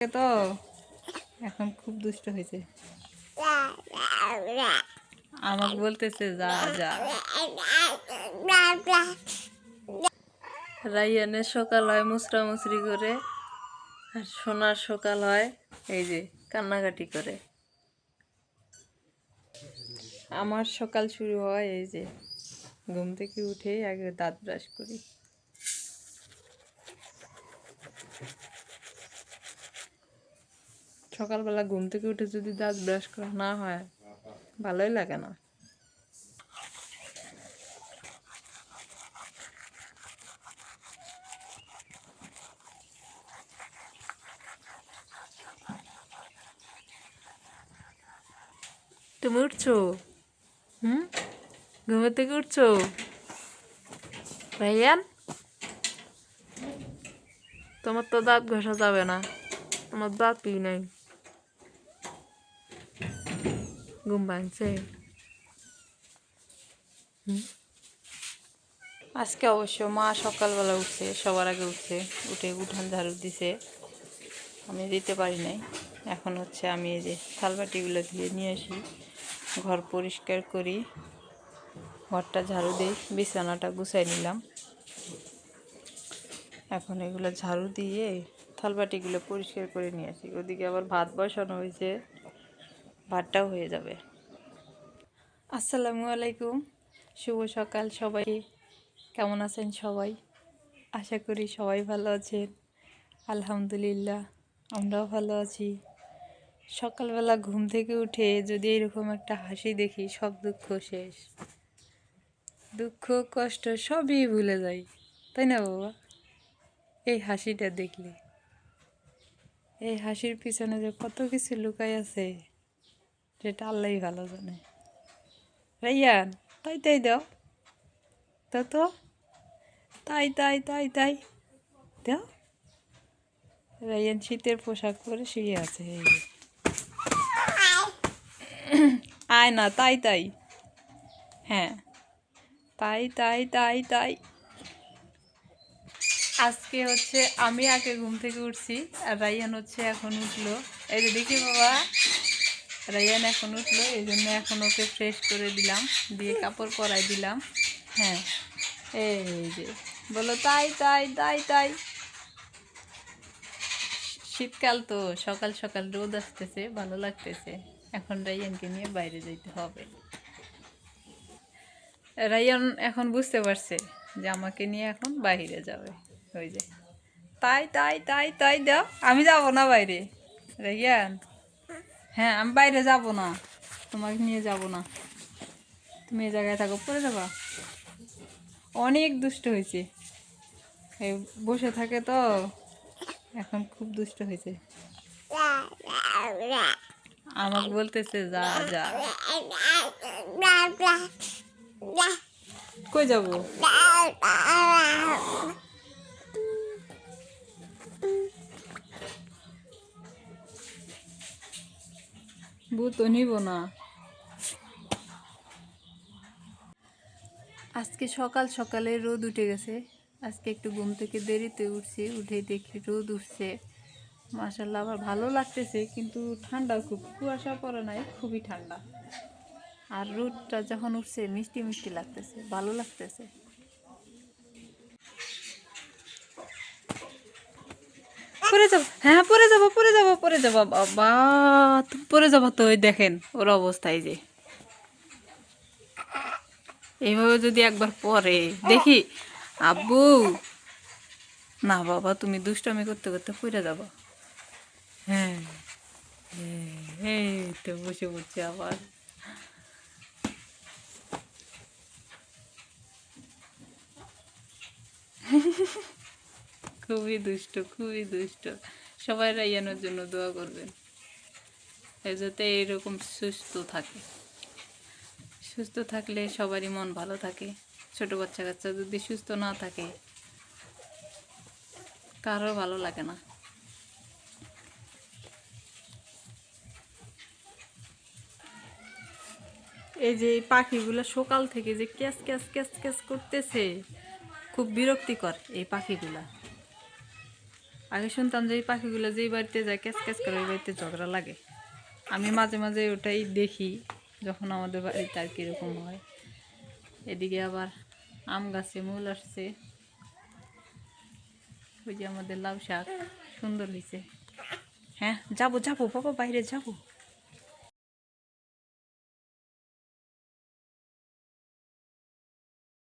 তো এখন খুব দুষ্ট হয়েছে, আমাকে বলতেছে যা যা। রাইয়ানের সকাল হয় মুসরামুসরি করে, আর সোনার সকাল হয় এই যে কান্নাকাটি করে। আমার সকাল শুরু হয় এই যে ঘুম থেকে উঠে আগে দাঁত ব্রাশ করি। সকালবেলা ঘুম থেকে উঠে যদি দাঁত ব্রাশ করা না হয় ভালোই লাগে না। তুমি উঠছো? ঘুমের থেকে উঠছো রাইয়ান? তোমার তো দাঁত ঘষা যাবে না, তোমার দাঁতই নাই। ঘুম ভাঙছে। আজকে অবশ্য মা সকালবেলা উঠছে, সবার আগে উঠছে, উঠে উঠান ঝাড়ু দিছে, আমি দিতে পারি নাই। এখন হচ্ছে আমি এই যে থালবাটিগুলো ধুয়ে নিয়ে আসি, ঘর পরিষ্কার করি, ঘরটা ঝাড়ু দিই, বিছানাটা গুছাই নিলাম। এখন এগুলো ঝাড়ু দিয়ে থালবাটিগুলো পরিষ্কার করে নিয়ে আসি। ওদিকে আবার ভাত বসানো হয়েছে, ভাতটাও হয়ে যাবে। আসসালামু আলাইকুম, শুভ সকাল সবাই। কেমন আছেন সবাই? আশা করি সবাই ভালো আছেন। আলহামদুলিল্লাহ আমরাও ভালো আছি। সকালবেলা ঘুম থেকে উঠে যদি এরকম একটা হাসি দেখি, সব দুঃখ শেষ, দুঃখ কষ্ট সবই ভুলে যাই, তাই না বাবা? এই হাসিটা দেখলে, এই হাসির পিছনে যে কত কিছু লুকাই আছে সেটা আল্লাহই ভালো জানে। রাইয়ান তাই তাই দাও, তা তো তাই তাই তাই তাই দাও। রাইয়ান শীতের পোশাক পরে শুয়ে আছে। আয় না, তাই তাই, হ্যাঁ তাই তাই তাই তাই। আজকে হচ্ছে আমি আগে ঘুম থেকে উঠছি, আর রাইয়ান হচ্ছে এখন উঠলো। এই যে দেখি বাবা, রাইয়ান এখন উঠলো, এই জন্য এখন ওকে ফ্রেশ করে দিলাম, দিয়ে কাপড় পরাই দিলাম। হ্যাঁ এই যে বলো তাই তাই তাই তাই। শীতকাল তো, সকাল সকাল রোদ আসতেছে, ভালো লাগতেছে। এখন রাইয়ানকে নিয়ে বাইরে যেতে হবে। রাইয়ান এখন বুঝতে পারছে যে আমাকে নিয়ে এখন বাইরে যাবে। ওই যে তাই তাই তাই তাই দাও। আমি যাব না বাইরে রাইয়ান, হ্যাঁ আমি বাইরে যাব না, তোমাকে নিয়ে যাব না, তুমি এই জায়গায় থাকো, পড়ে যাবা। অনেক দুষ্ট হয়েছে, এই বসে থাকে তো, এখন খুব দুষ্ট হয়েছে। আমাকে বলতেছে যা যা। কই যাব? ভূত নিব না। আজকে সকাল সকালে রোদ উঠে গেছে। আজকে একটু ঘুম থেকে দেরিতে উঠছি, উঠে দেখি রোদ উঠছে। মাশাআল্লাহ আবার ভালো লাগতেছে, কিন্তু ঠান্ডা খুব, কুয়াশা পড়ে নাই, খুবই ঠান্ডা। আর রোদটা যখন উঠছে মিষ্টি মিষ্টি লাগতেছে, ভালো লাগতেছে। পরে যাব, হ্যাঁ পরে যাব পরে যাব পরে যাব। বাবা তুমি পরে যাবো তো, ওই দেখেন ওর অবস্থায় যে এইভাবে যদি একবার পরে দেখি। আব্বু না বাবা, তুমি দুষ্টামি করতে করতে পড়ে যাবো। হ্যাঁ এই তো বসে পড়ছে আবার। খুবই দুষ্ট, খুবই দুষ্ট। সবাই রাইয়ানোর জন্য দোয়া করবেন, যাতে এরকম সুস্থ থাকে। সুস্থ থাকলে সবারই মন ভালো থাকে। ছোট বাচ্চা কাচ্চা যদি সুস্থ না থাকে কারো ভালো লাগে না। এই যে এই পাখিগুলো সকাল থেকে যে ক্যাস ক্যাস ক্যাস ক্যাস করতেছে, খুব বিরক্তিকর এই পাখিগুলা। আগে শুনতাম যে এই পাখিগুলো যেই বাড়িতে যায় ক্যাচ ক্যাচ করে ওই বাড়িতে ঝগড়া লাগে। আমি মাঝে মাঝে ওটাই দেখি যখন আমাদের বাড়িতে আর কীরকম হয়। এদিকে আবার আম গাছে মূল আসছে, ওই যে আমাদের লাউ শাক সুন্দর হয়েছে। হ্যাঁ যাবো যাবো বাবা, বাইরে যাবো।